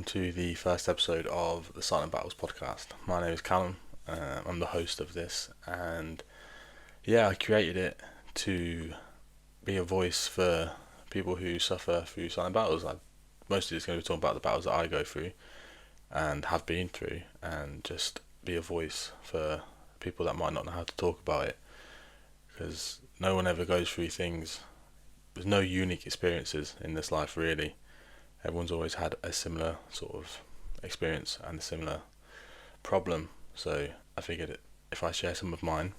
welcome to the first episode of the Silent Battles podcast. My name is Callum. I'm the host of this, and I created it to be a voice for people who suffer through silent battles. Mostly it's going to be talking about the battles that I go through and have been through, and just be a voice for people that might not know how to talk about it, because no one ever goes through things. There's no unique experiences in this life, really. Everyone's always had a similar sort of experience and a similar problem. So I figured if I share some of mine,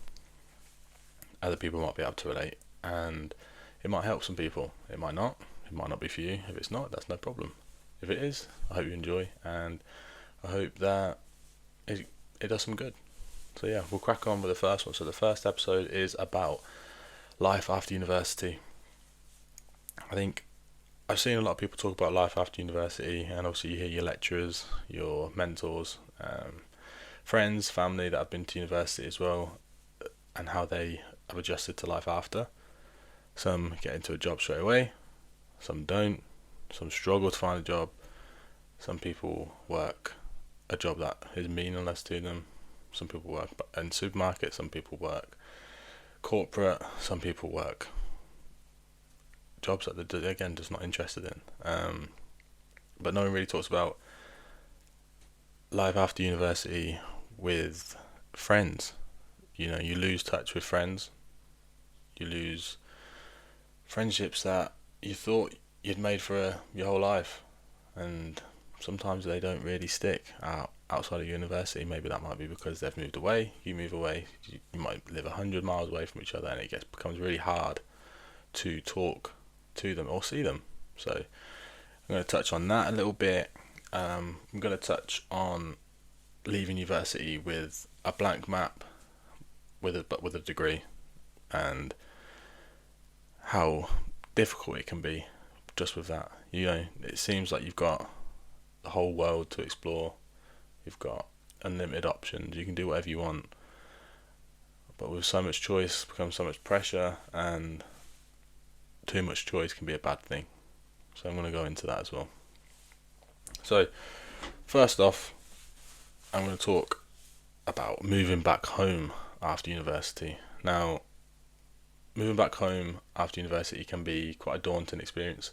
other people might be able to relate, and it might help some people. It might not. It might not be for you. If it's not, that's no problem. If it is, I hope you enjoy, and I hope that it does some good. So we'll crack on with the first one. So the first episode is about life after university. I think I've seen a lot of people talk about life after university, and obviously you hear your lecturers, your mentors, friends, family that have been to university as well, and how they have adjusted to life after. Some get into a job straight away, some don't, some struggle to find a job, some people work a job that is meaningless to them, some people work in supermarkets, some people work corporate, some people work jobs that they're again just not interested in. But no one really talks about life after university with friends. You lose touch with friends. You lose friendships that you thought you'd made for your whole life, and sometimes they don't really stick outside of university. Maybe that might be because they've moved away. You move away. You might live 100 miles away from each other, and it becomes really hard to talk to them or see them. So I'm going to touch on that a little bit. I'm going to touch on leaving university with a blank map, with a degree, and how difficult it can be just with that. It seems like you've got the whole world to explore. You've got unlimited options. You can do whatever you want. But with so much choice becomes so much pressure, and too much choice can be a bad thing. So I'm going to go into that as well. So first off, I'm going to talk about moving back home after university. Now, moving back home after university can be quite a daunting experience,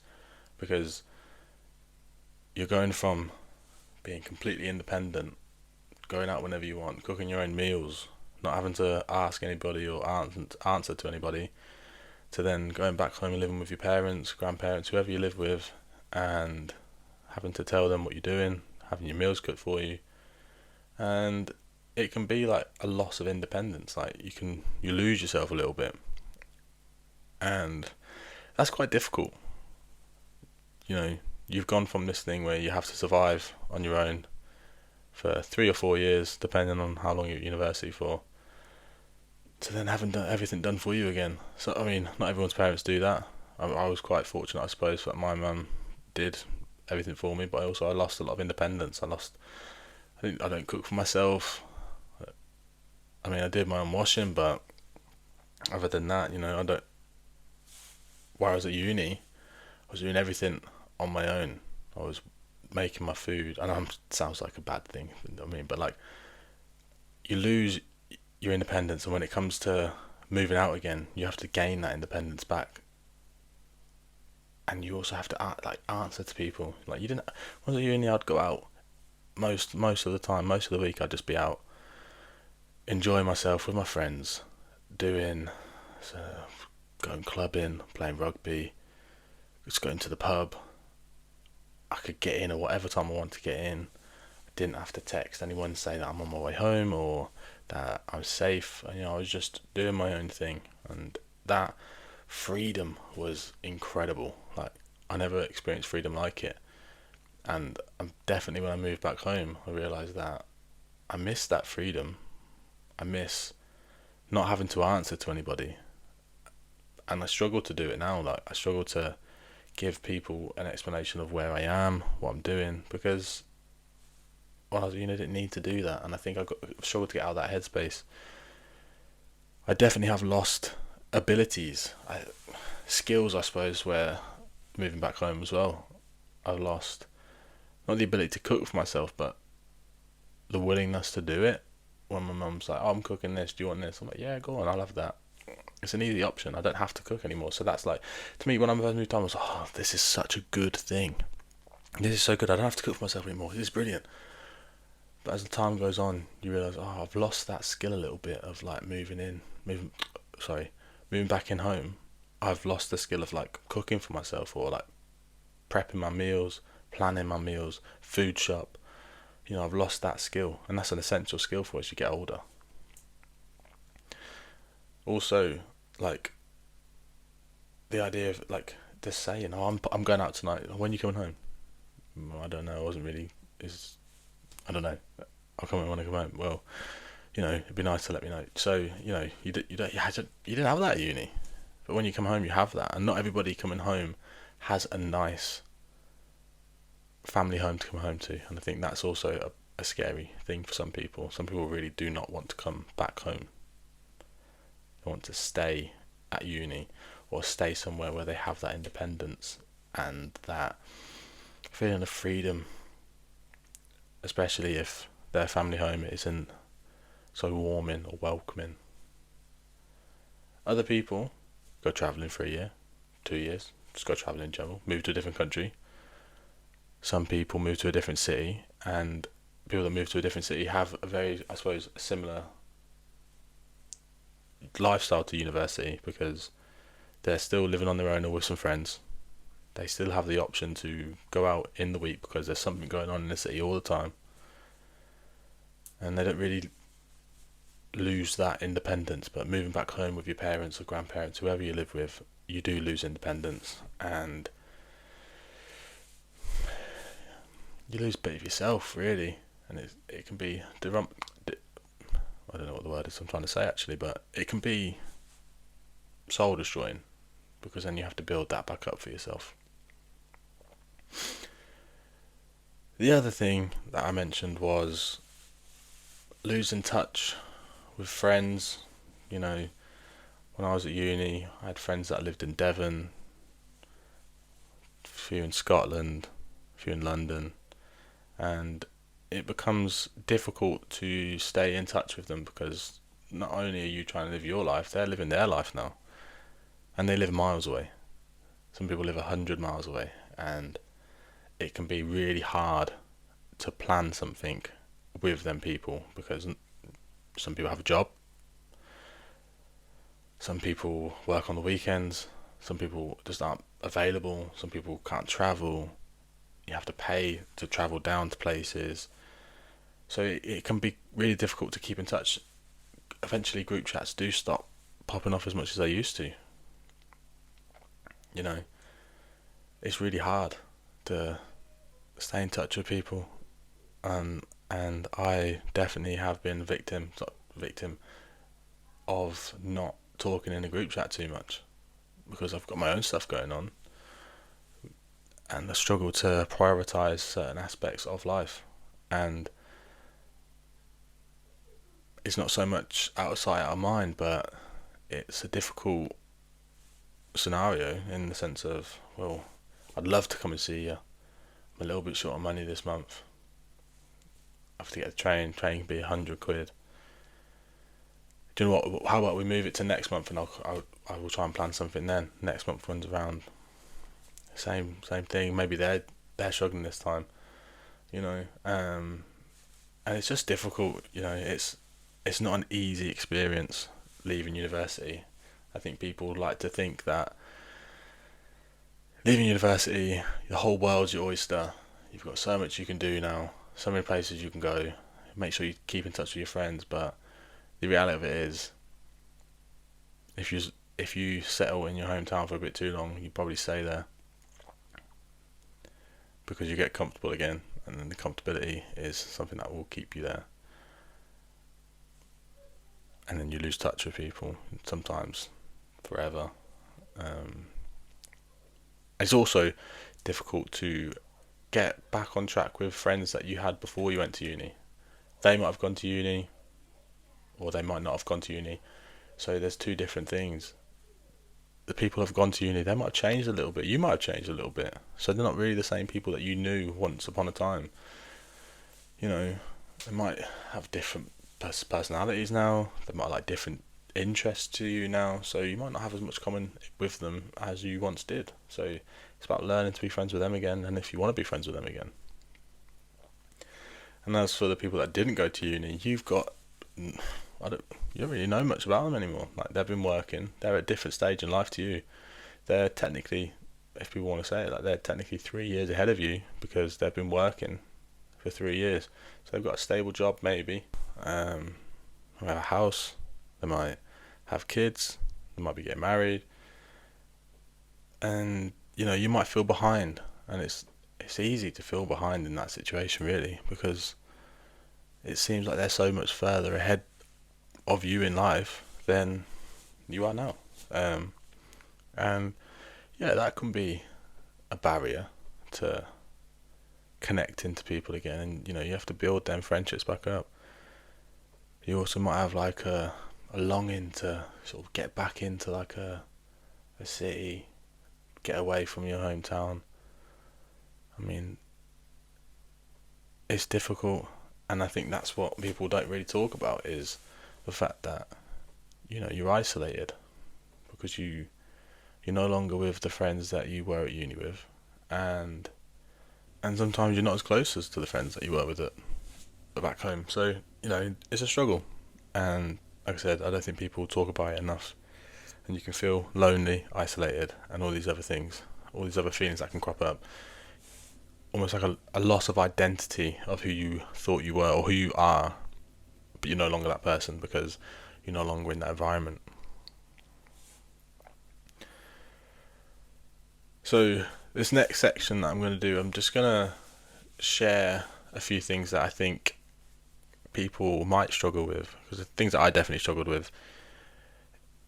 because you're going from being completely independent, going out whenever you want, cooking your own meals, not having to ask anybody or answer to anybody, to then going back home and living with your parents, grandparents, whoever you live with, and having to tell them what you're doing, having your meals cooked for you. And it can be like a loss of independence. Like you lose yourself a little bit, and that's quite difficult. You've gone from this thing where you have to survive on your own for 3 or 4 years, depending on how long you're at university for, to then having everything done for you again. So not everyone's parents do that. I was quite fortunate, I suppose, that my mum did everything for me, but I lost a lot of independence. I don't cook for myself. I did my own washing, but other than that, I don't. While I was at uni, I was doing everything on my own. I was making my food, and it sounds like a bad thing, but like, you lose your independence, and when it comes to moving out again, you have to gain that independence back, and you also have to answer to people. Like, when I was at uni, I'd go out most of the time, most of the week. I'd just be out enjoying myself with my friends, going clubbing, playing rugby, just going to the pub. I could get in at whatever time I wanted to get in. I didn't have to text anyone to say that I'm on my way home or that I'm safe. I was just doing my own thing, and that freedom was incredible. Like, I never experienced freedom like it, and definitely when I moved back home, I realised that I miss that freedom. I miss not having to answer to anybody, and I struggle to do it now. Like, I struggle to give people an explanation of where I am, what I'm doing, because I didn't need to do that, and I think I struggled to get out of that headspace. I definitely have lost abilities, skills, I suppose, where moving back home as well. I've lost not the ability to cook for myself, but the willingness to do it. When my mum's like, "Oh, I'm cooking this. Do you want this?" I'm like, "Yeah, go on. I'll have that." It's an easy option. I don't have to cook anymore. So that's like, to me, when I first moved on, I was like, "Oh, this is such a good thing. This is so good. I don't have to cook for myself anymore. This is brilliant." But as the time goes on, you realise, oh, I've lost that skill a little bit of like moving back in home. I've lost the skill of like cooking for myself, or like prepping my meals, planning my meals, food shop. I've lost that skill, and that's an essential skill for as you get older. Also, like the idea of like just saying, "Oh, I'm going out tonight. When are you coming home?" I don't know. I wasn't really. I don't know. I'll come home when I come home. Well, it'd be nice to let me know. So, you didn't have that at uni, but when you come home, you have that, and not everybody coming home has a nice family home to come home to, and I think that's also a scary thing for some people. Some people really do not want to come back home. They want to stay at uni or stay somewhere where they have that independence and that feeling of freedom, especially if their family home isn't so warming or welcoming. Other people go travelling for a year, 2 years, just go travelling in general, move to a different country. Some people move to a different city, and people that move to a different city have a very, I suppose, similar lifestyle to university, because they're still living on their own or with some friends. They still have the option to go out in the week because there's something going on in the city all the time. And they don't really lose that independence, but moving back home with your parents or grandparents, whoever you live with, you do lose independence, and you lose a bit of yourself, really. And it can be I don't know what the word is I'm trying to say actually, but it can be soul destroying, because then you have to build that back up for yourself. The other thing that I mentioned was losing touch with friends. When I was at uni, I had friends that lived in Devon, a few in Scotland, a few in London, and it becomes difficult to stay in touch with them, because not only are you trying to live your life, they're living their life now, and they live miles away. Some people live 100 miles away, and it can be really hard to plan something with them people, because some people have a job, some people work on the weekends, some people just aren't available, some people can't travel, you have to pay to travel down to places, so it can be really difficult to keep in touch. Eventually group chats do stop popping off as much as they used to. It's really hard to stay in touch with people, and I definitely have been victim of not talking in a group chat too much, because I've got my own stuff going on, and I struggle to prioritize certain aspects of life, and it's not so much out of sight, out of mind, but it's a difficult scenario in the sense of, well, I'd love to come and see you. I'm a little bit short on money this month. I have to get a train. Train can be £100. Do you know what? How about we move it to next month, and I will try and plan something then. Next month runs around. Same thing. Maybe they're struggling this time. And it's just difficult. It's not an easy experience leaving university. I think people like to think that leaving university, the whole world's your oyster. You've got so much you can do now, so many places you can go. Make sure you keep in touch with your friends, but the reality of it is, if you settle in your hometown for a bit too long, you probably stay there, because you get comfortable again, and then the comfortability is something that will keep you there. And then you lose touch with people, sometimes forever. It's also difficult to get back on track with friends that you had before you went to uni. They might have gone to uni, or they might not have gone to uni. So there's two different things. the people who've gone to uni, they might have changed a little bit. You might have changed a little bit. So they're not really the same people that you knew once upon a time. You know, they might have different personalities now. They might like different interests to you now. So you might not have as much common with them as you once did. So it's about learning to be friends with them again, and if you want to be friends with them again. And as for the people that didn't go to uni, you don't really know much about them anymore. Like, they've been working, they're at a different stage in life to you. They're technically, if people want to say it, like, they're technically 3 years ahead of you because they've been working for 3 years. So they've got a stable job, maybe. They have a house. They might have kids. They might be getting married. And you might feel behind, and it's easy to feel behind in that situation, really, because it seems like they're so much further ahead of you in life than you are now. And yeah, that can be a barrier to connecting to people again, and you have to build them friendships back up. You also might have like a longing to sort of get back into like a city, get away from your hometown. I mean, it's difficult, and I think that's what people don't really talk about, is the fact that you're isolated because you're no longer with the friends that you were at uni with, and sometimes you're not as close as to the friends that you were with at back home. So it's a struggle, and like I said, I don't think people talk about it enough, and you can feel lonely, isolated, and all these other things, all these other feelings that can crop up, almost like a loss of identity of who you thought you were or who you are, but you're no longer that person because you're no longer in that environment. So this next section that I'm going to do, I'm just going to share a few things that I think people might struggle with, because the things that I definitely struggled with.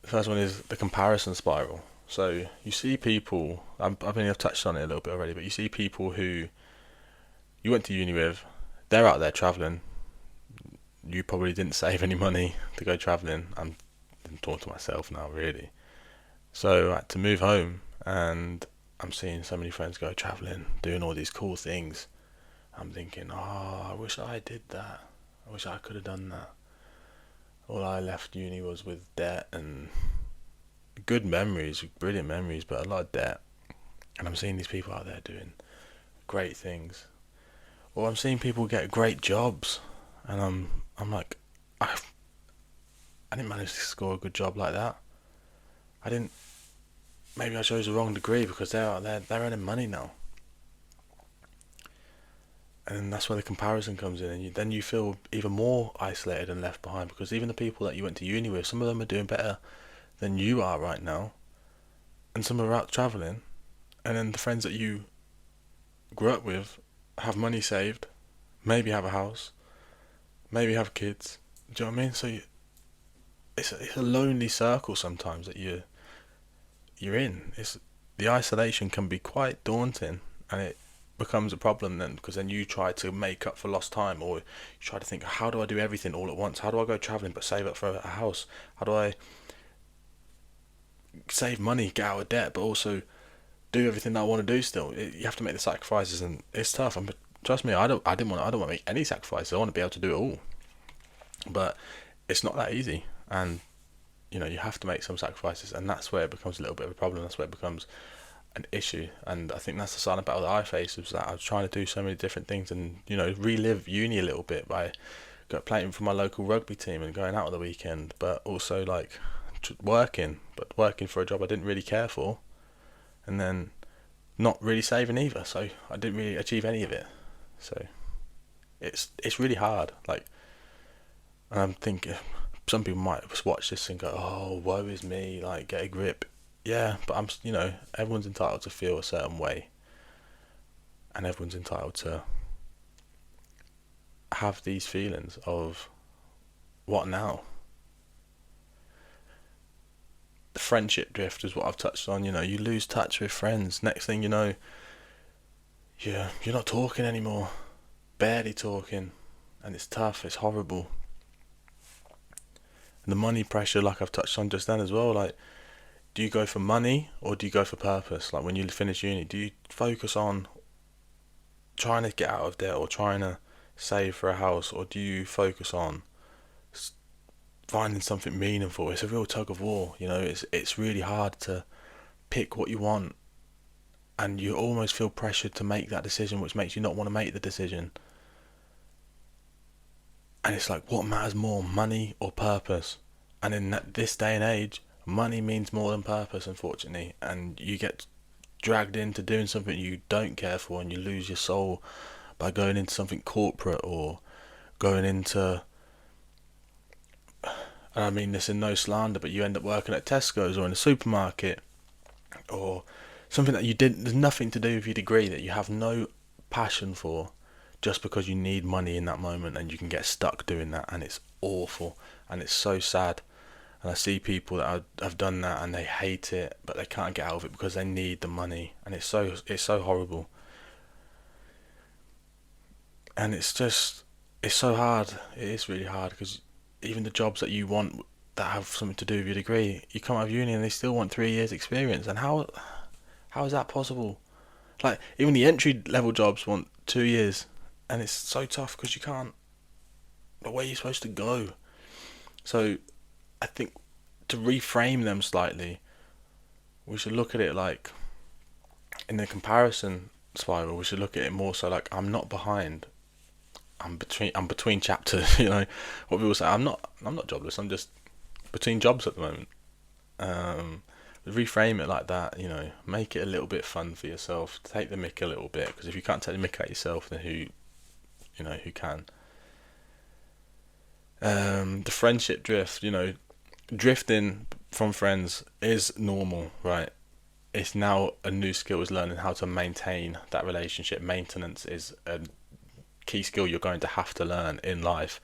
The first one is the comparison spiral. So you see people, I've touched on it a little bit already, but you see people who you went to uni with, they're out there travelling. You probably didn't save any money to go travelling. I'm talking to myself now, really. So I had to move home, and I'm seeing so many friends go travelling, doing all these cool things. I'm thinking, I wish I did that. I wish I could have done that. All I left uni was with debt and good memories, brilliant memories, but a lot of debt. And I'm seeing these people out there doing great things. Or I'm seeing people get great jobs, and I'm like, I didn't manage to score a good job like that. Maybe I chose the wrong degree, because they're earning money now. And that's where the comparison comes in, and then you feel even more isolated and left behind, because even the people that you went to uni with, some of them are doing better than you are right now, and some are out travelling, and then the friends that you grew up with have money saved, maybe have a house, maybe have kids. Do you know what I mean? So it's a lonely circle sometimes that you're in. The isolation can be quite daunting, and it becomes a problem then, because then you try to make up for lost time, or you try to think, how do I do everything all at once? How do I go travelling but save up for a house? How do I save money, get out of debt, but also do everything that I want to do still? You have to make the sacrifices, and it's tough. But trust me, I don't want to make any sacrifices. I want to be able to do it all, but it's not that easy, and you have to make some sacrifices, and that's where it becomes a little bit of a problem. That's where it becomes an issue, and I think that's the silent battle that I faced, was that I was trying to do so many different things, and relive uni a little bit by playing for my local rugby team and going out on the weekend, but also like working for a job I didn't really care for, and then not really saving either, so I didn't really achieve any of it. So it's really hard. Like, and I'm thinking some people might just watch this and go, "Oh, woe is me!" Like, get a grip. Yeah, but everyone's entitled to feel a certain way, and everyone's entitled to have these feelings of, what now? The friendship drift is what I've touched on. You lose touch with friends. Next thing you know, you're not talking anymore, barely talking, and it's tough. It's horrible. And the money pressure, like I've touched on just then as well, like, do you go for money or do you go for purpose? Like when you finish uni, do you focus on trying to get out of debt or trying to save for a house, or do you focus on finding something meaningful? It's a real tug of war, you know. It's really hard to pick what you want, and you almost feel pressured to make that decision, which makes you not want to make the decision. And it's like, what matters more, money or purpose? And in this day and age, money means more than purpose, unfortunately. And you get dragged into doing something you don't care for, and you lose your soul by going into something corporate or going into, and I mean this in no slander, but you end up working at Tesco's or in a supermarket or something that there's nothing to do with your degree, that you have no passion for, just because you need money in that moment, and you can get stuck doing that, and it's awful and it's so sad. And I see people that have done that and they hate it, but they can't get out of it because they need the money, and it's so horrible. And it's so hard. It is really hard, because even the jobs that you want that have something to do with your degree, you come out of uni and they still want 3 years experience. And how is that possible? Like, even the entry level jobs want 2 years, and it's so tough because you can't. But where are you supposed to go? So I think to reframe them slightly, we should look at it like, in the comparison spiral, we should look at it more so like, I'm not behind. I'm between chapters. You know what people say. I'm not jobless. I'm just between jobs at the moment. Reframe it like that. You know, make it a little bit fun for yourself. Take the mick a little bit, because if you can't take the mick at yourself, then who can? The friendship drift. You know, drifting from friends is normal, right? It's now a new skill, is learning how to maintain that relationship. Maintenance is a key skill you're going to have to learn in life,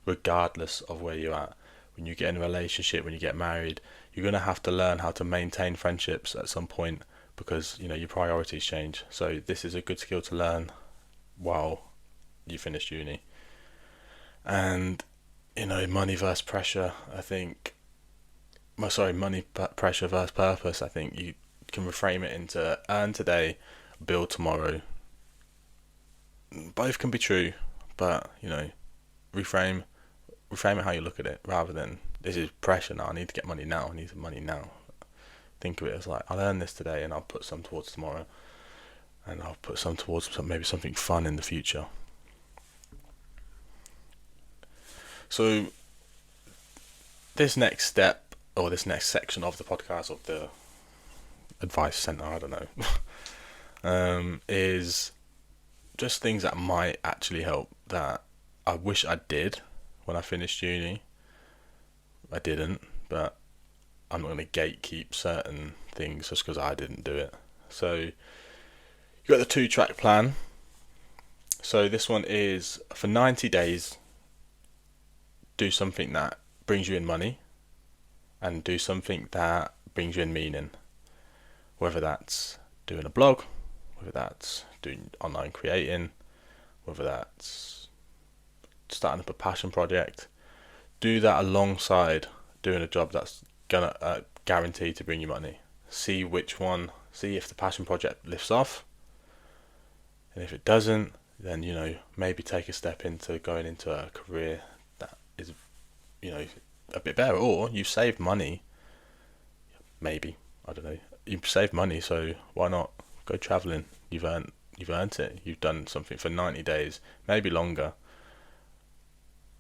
regardless of where you're at. When you get in a relationship, when you get married, you're going to have to learn how to maintain friendships at some point, because your priorities change. So this is a good skill to learn while you finish uni. And money versus pressure, I think. Money pressure versus purpose. I think you can reframe it into earn today, build tomorrow. Both can be true, but reframe it how you look at it, rather than, this is pressure now, I need to get money now, I need some money now. Think of it as like, I'll earn this today and I'll put some towards tomorrow, and I'll put some towards maybe something fun in the future. So this next step, or this next section of the podcast, of the advice center, I don't know, is just things that might actually help, that I wish I did when I finished uni. I didn't, but I'm not going to gatekeep certain things just because I didn't do it. So you got the 2-track plan. So this one is, for 90 days, do something that brings you in money, and do something that brings you in meaning. Whether that's doing a blog, whether that's doing online creating, whether that's starting up a passion project. Do that alongside doing a job that's gonna guarantee to bring you money. See if the passion project lifts off, and if it doesn't, then maybe take a step into going into a career that is a bit better, or you've saved money. Maybe, I don't know, you've saved money, so why not go travelling? You've earned it. You've done something for 90 days, maybe longer.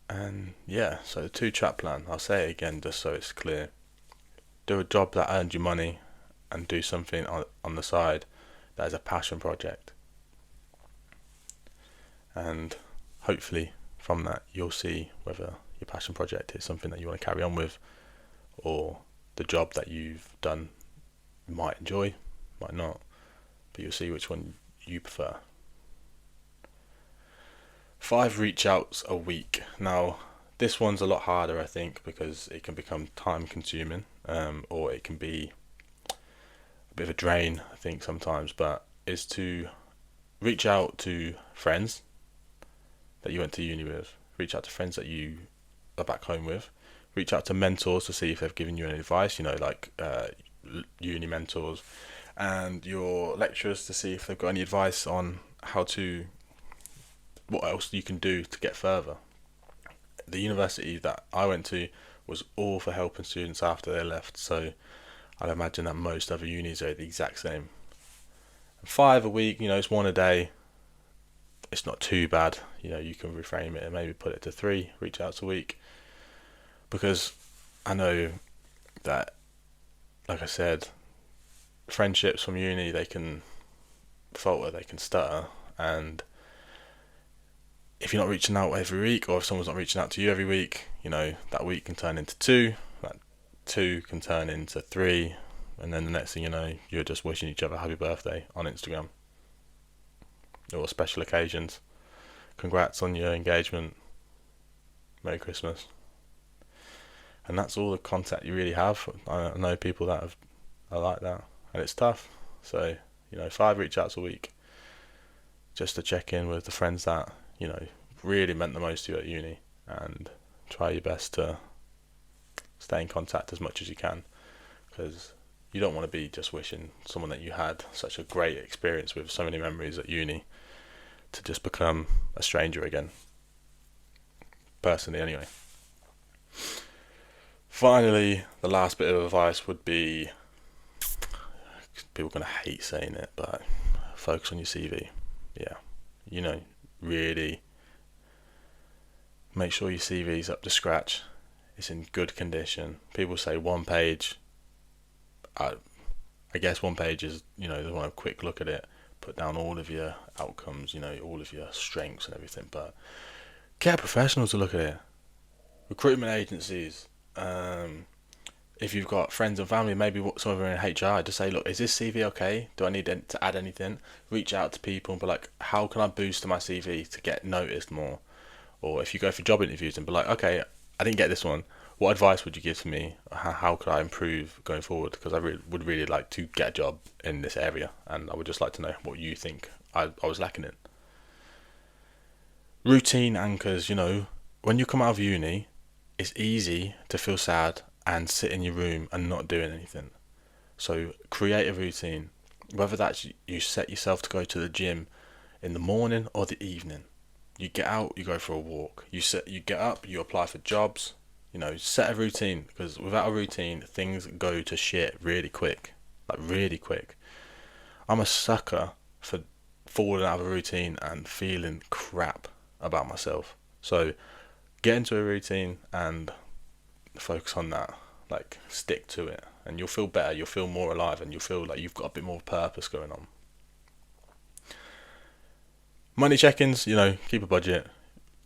And yeah, so the 2-track plan, I'll say it again just so it's clear. Do a job that earns you money, and do something on the side that is a passion project. And hopefully from that you'll see whether your passion project is something that you want to carry on with, or the job that you've done you might enjoy, might not, but you'll see which one you prefer. 5 reach outs a week. Now, this one's a lot harder, I think, because it can become time consuming, or it can be a bit of a drain, I think, sometimes, but is to reach out to friends that you went to uni with, reach out to friends that you are back home with, reach out to mentors to see if they've given you any advice, like uni mentors and your lecturers to see if they've got any advice on what else you can do to get further. The university that I went to was all for helping students after they left, so I'd imagine that most other unis are the exact same. 5 a week, it's one a day. It's not too bad. You can reframe it and maybe put it to 3 reach outs a week, because I know that, like I said, friendships from uni, they can falter, they can stutter, and if you're not reaching out every week, or if someone's not reaching out to you every week, that week can turn into 2, that 2 can turn into 3, and then the next thing you know, you're just wishing each other happy birthday on Instagram, or special occasions. Congrats on your engagement. Merry Christmas. And that's all the contact you really have. I know people that are like that, and it's tough. So 5 reach outs a week, just to check in with the friends that really meant the most to you at uni, and try your best to stay in contact as much as you can, because you don't want to be just wishing someone that you had such a great experience with, so many memories at uni, to just become a stranger again. Personally, anyway. Finally, the last bit of advice would be, people are going to hate saying it, but focus on your CV. Yeah, really make sure your CV's up to scratch. It's in good condition. People say 1 page. I guess 1 page is, they want a quick look at it, put down all of your outcomes, all of your strengths and everything, but get a professional to look at it. Recruitment agencies, if you've got friends and family, maybe some of them are in HR, just say, look, is this CV okay? Do I need to add anything? Reach out to people and be like, how can I boost my CV to get noticed more? Or if you go for job interviews and be like, okay, I didn't get this one, what advice would you give to me? How could I improve going forward? Because I would really like to get a job in this area, and I would just like to know what you think I was lacking in. Routine anchors, when you come out of uni, it's easy to feel sad and sit in your room and not doing anything. So create a routine, whether that's you set yourself to go to the gym in the morning or the evening. You get out, you go for a walk. You get up, you apply for jobs. Set a routine, because without a routine, things go to shit really quick. Like really quick. I'm a sucker for falling out of a routine and feeling crap about myself. So get into a routine and focus on that. Like, stick to it, and you'll feel better, you'll feel more alive, and you'll feel like you've got a bit more purpose going on. Money check-ins, keep a budget.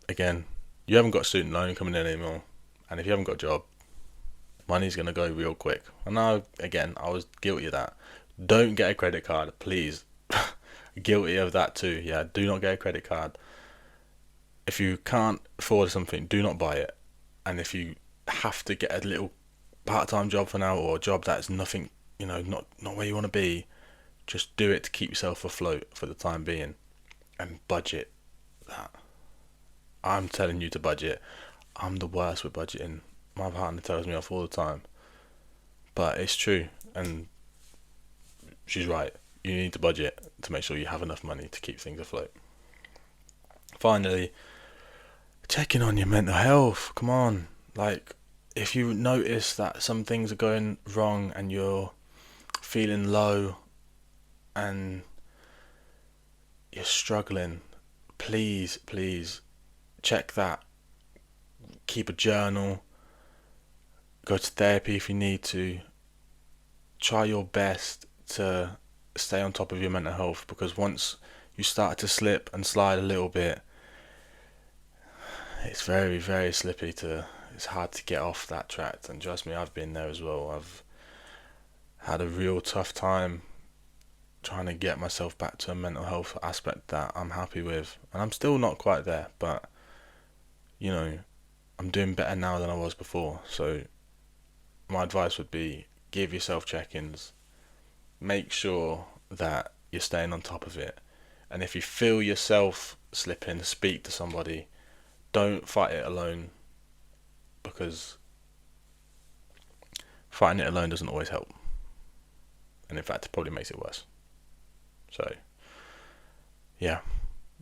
Again, you haven't got a student loan coming in anymore, and if you haven't got a job, money's going to go real quick. And I was guilty of that. Don't get a credit card, please. Guilty of that too. Yeah, do not get a credit card. If you can't afford something, do not buy it. And if you have to get a little part-time job for now, or a job that's nothing, not where you want to be, just do it to keep yourself afloat for the time being, and budget that. I'm telling you to budget. I'm the worst with budgeting. My partner tells me off all the time, but it's true, and she's right. You need to budget to make sure you have enough money to keep things afloat. Finally, checking on your mental health. Come on, like, if you notice that some things are going wrong and you're feeling low and you're struggling, please check that. Keep a journal. Go to therapy if you need to. Try your best to stay on top of your mental health, because once you start to slip and slide a little bit, it's very, very slippy. It's hard to get off that track, and trust me, I've been there as well. I've had a real tough time trying to get myself back to a mental health aspect that I'm happy with, and I'm still not quite there, but I'm doing better now than I was before. So my advice would be, give yourself check-ins, make sure that you're staying on top of it, and if you feel yourself slipping, speak to somebody. Don't fight it alone, because fighting it alone doesn't always help. and in fact it probably makes it worse. So yeah,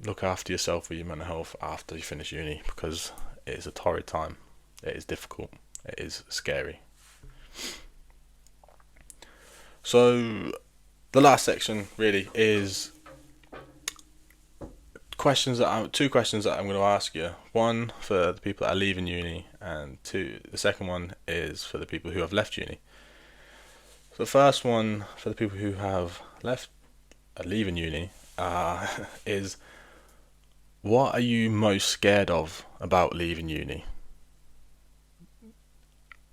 look after yourself with your mental health after you finish uni, because it is a torrid time. It is difficult. It is scary. So the last section really is two questions that I'm going to ask you. One for the people that are leaving uni, and the second one is for the people who have left uni. So the first one for the people who have leaving uni is, what are you most scared of about leaving uni?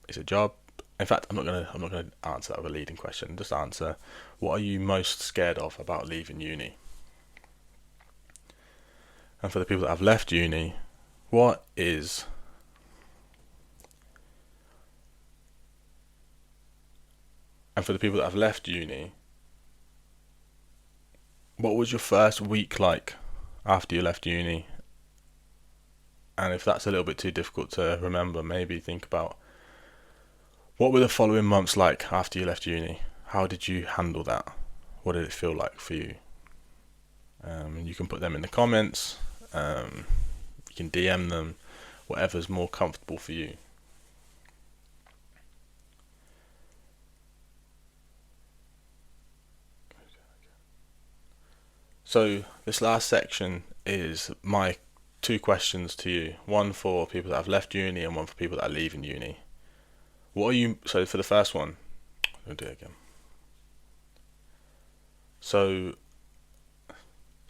Is it job? In fact, I'm not gonna answer that with a leading question. Just answer, what are you most scared of about leaving uni? And for the people that have left uni, And for the people that have left uni, what was your first week like after you left uni? And if that's a little bit too difficult to remember, maybe think about, what were the following months like after you left uni? How did you handle that? What did it feel like for you? You can put them in the comments. You can DM them, whatever's more comfortable for you. So this last section is my two questions to you. One for people that have left uni and one for people that are leaving uni. So for the first one, I'll do it again. So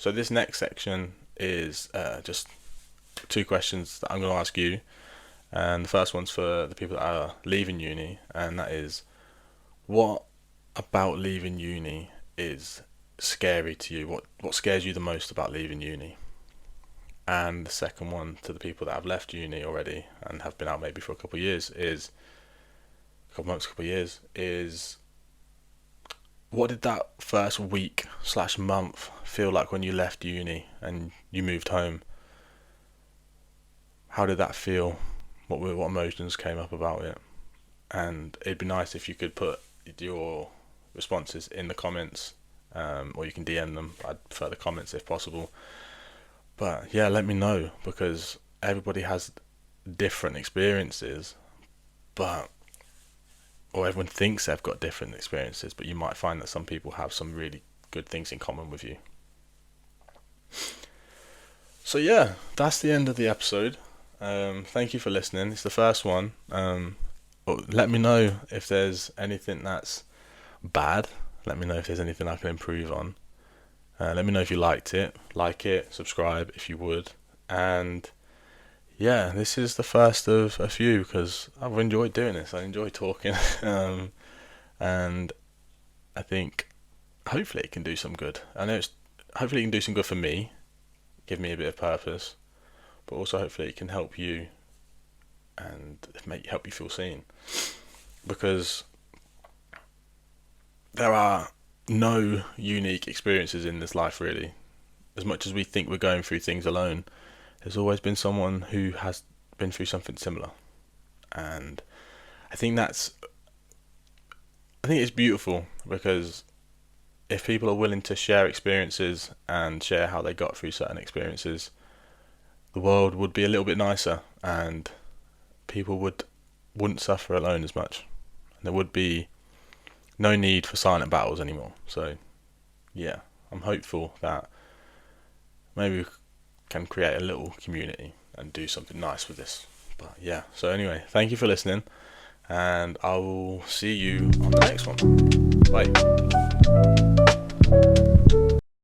this next section is just two questions that I'm going to ask you. And the first one's for the people that are leaving uni, and that is, what about leaving uni is scary to you? What scares you the most about leaving uni? And the second one, to the people that have left uni already and have been out maybe for a couple of years, is what did that first week / month feel like when you left uni and you moved home? How did that feel? What emotions came up about it? And it'd be nice if you could put your responses in the comments, or you can DM them. I'd prefer the comments if possible. But yeah, let me know, because everybody has different experiences, or everyone thinks they've got different experiences, but you might find that some people have some really good things in common with you. So yeah, that's the end of the episode. Thank you for listening. It's the first one. Let me know if there's anything that's bad. Let me know if there's anything I can improve on. Let me know if you liked it. Like it, subscribe if you would. And yeah, this is the first of a few, because I've enjoyed doing this. I enjoy talking. And I think hopefully it can do some good. Hopefully it can do some good for me, give me a bit of purpose, but also hopefully it can help you and help you feel seen. Because there are no unique experiences in this life, really. As much as we think we're going through things alone, there's always been someone who has been through something similar. And I think it's beautiful, because if people are willing to share experiences and share how they got through certain experiences, the world would be a little bit nicer, and people wouldn't suffer alone as much, and there would be no need for silent battles anymore. So yeah, I'm hopeful that maybe we can create a little community and do something nice with this. But yeah, so anyway, thank you for listening, and I will see you on the next one. Bye.